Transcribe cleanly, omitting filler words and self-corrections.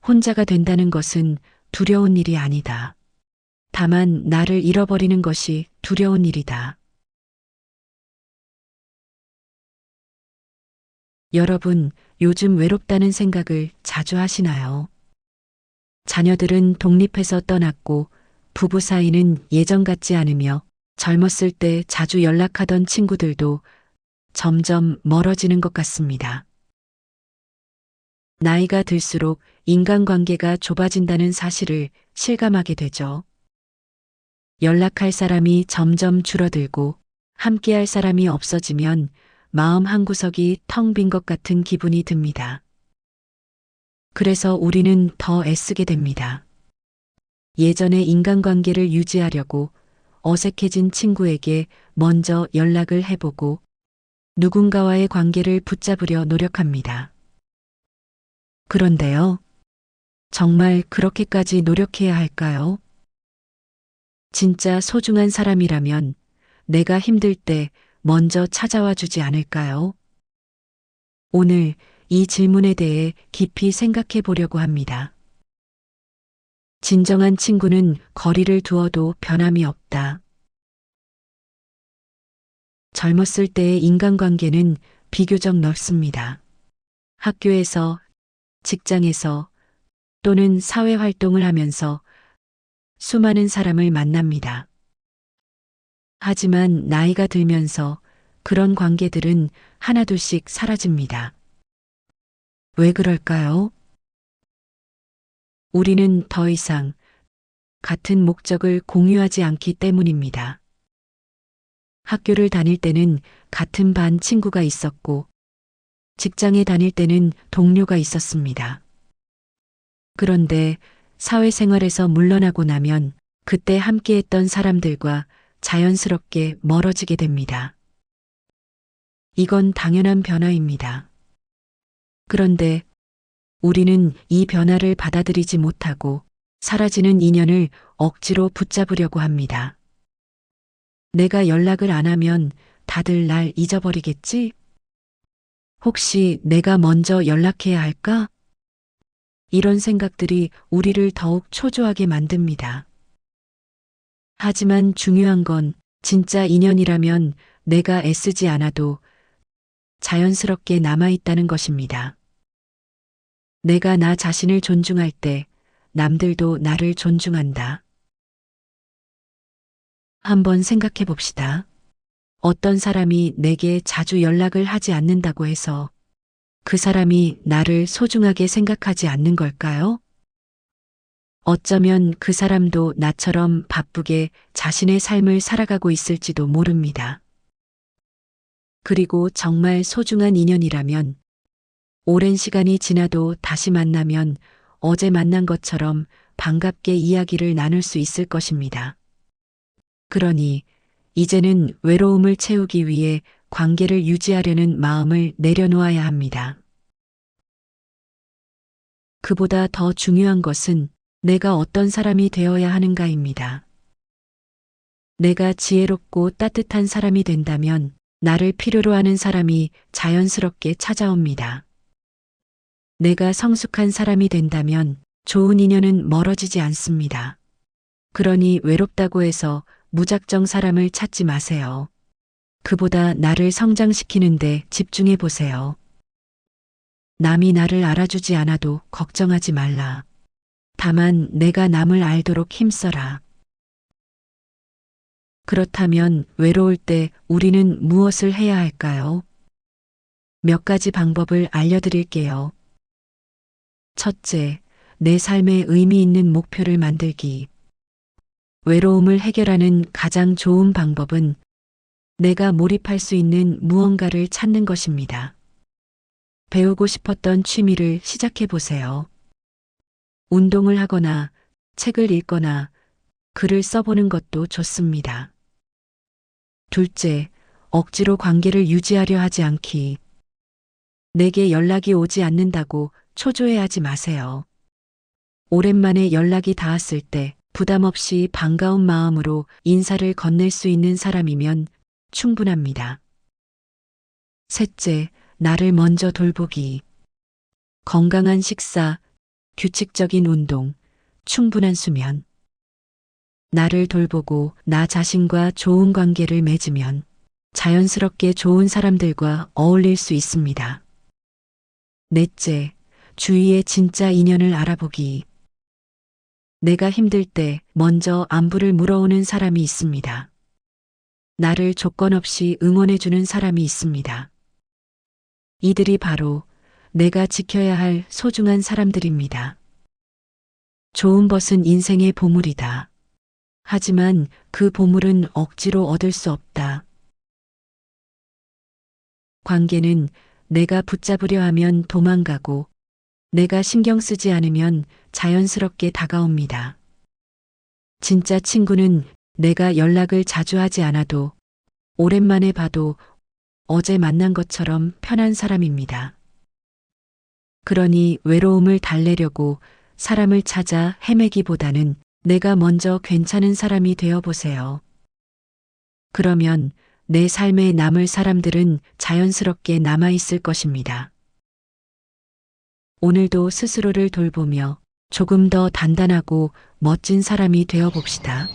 혼자가 된다는 것은 두려운 일이 아니다. 다만 나를 잃어버리는 것이 두려운 일이다. 여러분, 요즘 외롭다는 생각을 자주 하시나요? 자녀들은 독립해서 떠났고 부부 사이는 예전 같지 않으며 젊었을 때 자주 연락하던 친구들도 점점 멀어지는 것 같습니다. 나이가 들수록 인간관계가 좁아진다는 사실을 실감하게 되죠. 연락할 사람이 점점 줄어들고 함께할 사람이 없어지면 마음 한구석이 텅 빈 것 같은 기분이 듭니다. 그래서 우리는 더 애쓰게 됩니다. 예전의 인간관계를 유지하려고 어색해진 친구에게 먼저 연락을 해보고 누군가와의 관계를 붙잡으려 노력합니다. 그런데요, 정말 그렇게까지 노력해야 할까요? 진짜 소중한 사람이라면 내가 힘들 때 먼저 찾아와 주지 않을까요? 오늘 이 질문에 대해 깊이 생각해 보려고 합니다. 진정한 친구는 거리를 두어도 변함이 없다. 젊었을 때의 인간관계는 비교적 넓습니다. 학교에서, 직장에서 또는 사회활동을 하면서 수많은 사람을 만납니다. 하지만 나이가 들면서 그런 관계들은 하나둘씩 사라집니다. 왜 그럴까요? 우리는 더 이상 같은 목적을 공유하지 않기 때문입니다. 학교를 다닐 때는 같은 반 친구가 있었고, 직장에 다닐 때는 동료가 있었습니다. 그런데 사회생활에서 물러나고 나면 그때 함께했던 사람들과 자연스럽게 멀어지게 됩니다. 이건 당연한 변화입니다. 그런데 우리는 이 변화를 받아들이지 못하고 사라지는 인연을 억지로 붙잡으려고 합니다. 내가 연락을 안 하면 다들 날 잊어버리겠지? 혹시 내가 먼저 연락해야 할까? 이런 생각들이 우리를 더욱 초조하게 만듭니다. 하지만 중요한 건 진짜 인연이라면 내가 애쓰지 않아도 자연스럽게 남아있다는 것입니다. 내가 나 자신을 존중할 때 남들도 나를 존중한다. 한번 생각해 봅시다. 어떤 사람이 내게 자주 연락을 하지 않는다고 해서 그 사람이 나를 소중하게 생각하지 않는 걸까요? 어쩌면 그 사람도 나처럼 바쁘게 자신의 삶을 살아가고 있을지도 모릅니다. 그리고 정말 소중한 인연이라면 오랜 시간이 지나도 다시 만나면 어제 만난 것처럼 반갑게 이야기를 나눌 수 있을 것입니다. 그러니 이제는 외로움을 채우기 위해 관계를 유지하려는 마음을 내려놓아야 합니다. 그보다 더 중요한 것은 내가 어떤 사람이 되어야 하는가입니다. 내가 지혜롭고 따뜻한 사람이 된다면 나를 필요로 하는 사람이 자연스럽게 찾아옵니다. 내가 성숙한 사람이 된다면 좋은 인연은 멀어지지 않습니다. 그러니 외롭다고 해서 무작정 사람을 찾지 마세요. 그보다 나를 성장시키는데 집중해 보세요. 남이 나를 알아주지 않아도 걱정하지 말라. 다만 내가 남을 알도록 힘써라. 그렇다면 외로울 때 우리는 무엇을 해야 할까요? 몇 가지 방법을 알려드릴게요. 첫째, 내 삶에 의미 있는 목표를 만들기. 외로움을 해결하는 가장 좋은 방법은 내가 몰입할 수 있는 무언가를 찾는 것입니다. 배우고 싶었던 취미를 시작해 보세요. 운동을 하거나 책을 읽거나 글을 써보는 것도 좋습니다. 둘째, 억지로 관계를 유지하려 하지 않기. 내게 연락이 오지 않는다고 초조해하지 마세요. 오랜만에 연락이 닿았을 때 부담 없이 반가운 마음으로 인사를 건넬 수 있는 사람이면 충분합니다. 셋째, 나를 먼저 돌보기. 건강한 식사, 규칙적인 운동, 충분한 수면. 나를 돌보고 나 자신과 좋은 관계를 맺으면 자연스럽게 좋은 사람들과 어울릴 수 있습니다. 넷째, 주위의 진짜 인연을 알아보기. 내가 힘들 때 먼저 안부를 물어오는 사람이 있습니다. 나를 조건 없이 응원해주는 사람이 있습니다. 이들이 바로 내가 지켜야 할 소중한 사람들입니다. 좋은 것은 인생의 보물이다. 하지만 그 보물은 억지로 얻을 수 없다. 관계는 내가 붙잡으려 하면 도망가고 내가 신경 쓰지 않으면 자연스럽게 다가옵니다. 진짜 친구는 내가 연락을 자주 하지 않아도 오랜만에 봐도 어제 만난 것처럼 편한 사람입니다. 그러니 외로움을 달래려고 사람을 찾아 헤매기보다는 내가 먼저 괜찮은 사람이 되어 보세요. 그러면 내 삶에 남을 사람들은 자연스럽게 남아있을 것입니다. 오늘도 스스로를 돌보며 조금 더 단단하고 멋진 사람이 되어 봅시다.